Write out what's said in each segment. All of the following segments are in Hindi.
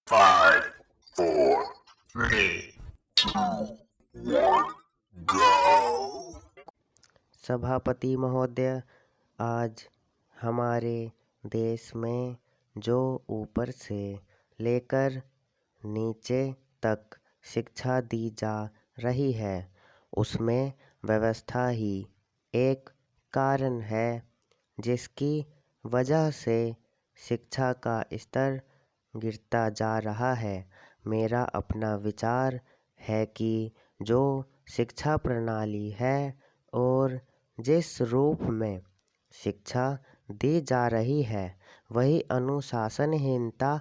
5, 4, 3, 2, 1, go! सभापति महोदय, आज हमारे देश में जो ऊपर से लेकर नीचे तक शिक्षा दी जा रही है, उसमें व्यवस्था ही एक कारण है जिसकी वजह से शिक्षा का स्तर गिरता जा रहा है। मेरा अपना विचार है कि जो शिक्षा प्रणाली है और जिस रूप में शिक्षा दी जा रही है, वही अनुशासनहीनता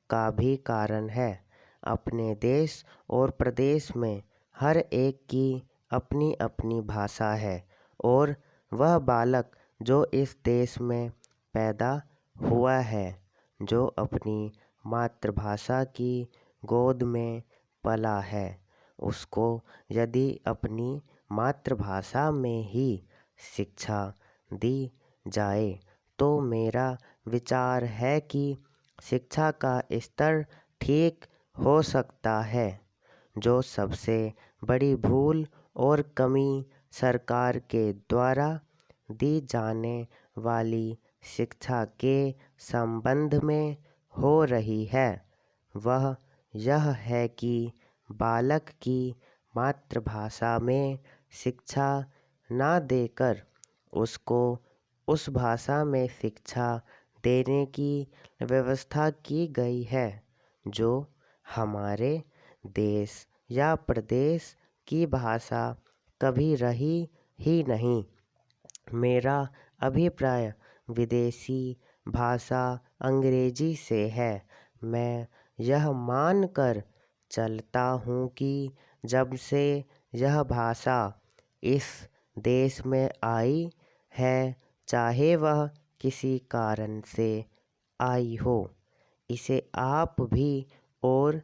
का भी कारण है। अपने देश और प्रदेश में हर एक की अपनी अपनी भाषा है और वह बालक जो इस देश में पैदा हुआ है, जो अपनी मातृभाषा की गोद में पला है, उसको यदि अपनी मातृभाषा में ही शिक्षा दी जाए तो मेरा विचार है कि शिक्षा का स्तर ठीक हो सकता है। जो सबसे बड़ी भूल और कमी सरकार के द्वारा दी जाने वाली शिक्षा के संबंध में हो रही है, वह यह है कि बालक की मातृभाषा में शिक्षा ना देकर उसको उस भाषा में शिक्षा देने की व्यवस्था की गई है, जो हमारे देश या प्रदेश की भाषा कभी रही ही नहीं। मेरा अभिप्राय विदेशी भाषा अंग्रेजी से है। मैं यह मानकर चलता हूँ कि जब से यह भाषा इस देश में आई है, चाहे वह किसी कारण से आई हो, इसे आप भी और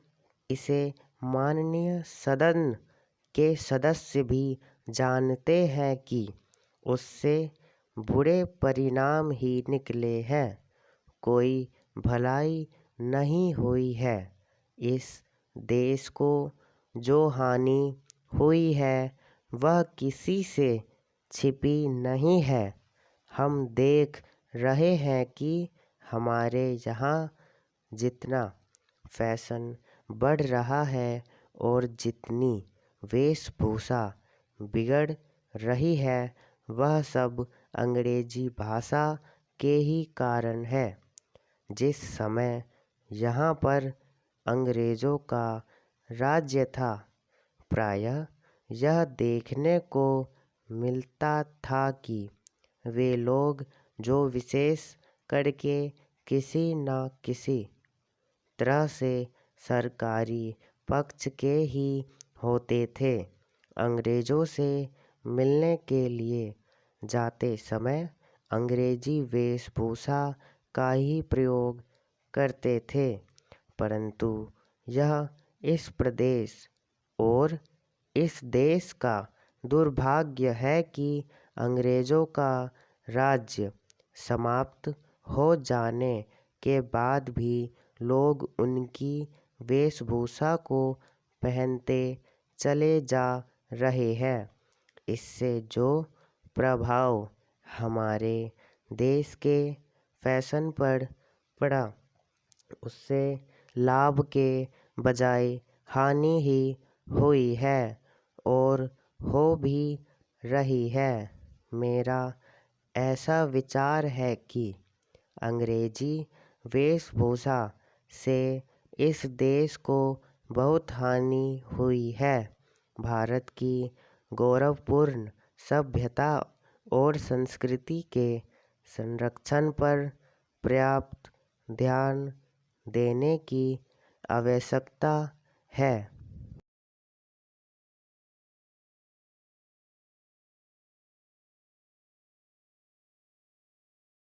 इसे माननीय सदन के सदस्य भी जानते हैं कि उससे बुरे परिणाम ही निकले हैं। कोई भलाई नहीं हुई है। इस देश को जो हानि हुई है वह किसी से छिपी नहीं है। हम देख रहे हैं कि हमारे यहाँ जितना फैशन बढ़ रहा है और जितनी वेशभूषा बिगड़ रही है, वह सब अंग्रेजी भाषा के ही कारण है। जिस समय यहाँ पर अंग्रेज़ों का राज्य था, प्रायः यह देखने को मिलता था कि वे लोग जो विशेष करके किसी न किसी तरह से सरकारी पक्ष के ही होते थे, अंग्रेज़ों से मिलने के लिए जाते समय अंग्रेजी वेशभूषा का ही प्रयोग करते थे। परंतु यह इस प्रदेश और इस देश का दुर्भाग्य है कि अंग्रेज़ों का राज्य समाप्त हो जाने के बाद भी लोग उनकी वेशभूषा को पहनते चले जा रहे हैं। इससे जो प्रभाव हमारे देश के फैशन पर पड़ा, उससे लाभ के बजाय हानि ही हुई है और हो भी रही है। मेरा ऐसा विचार है कि अंग्रेजी वेशभूषा से इस देश को बहुत हानि हुई है। भारत की गौरवपूर्ण सभ्यता और संस्कृति के संरक्षण पर पर्याप्त ध्यान देने की आवश्यकता है।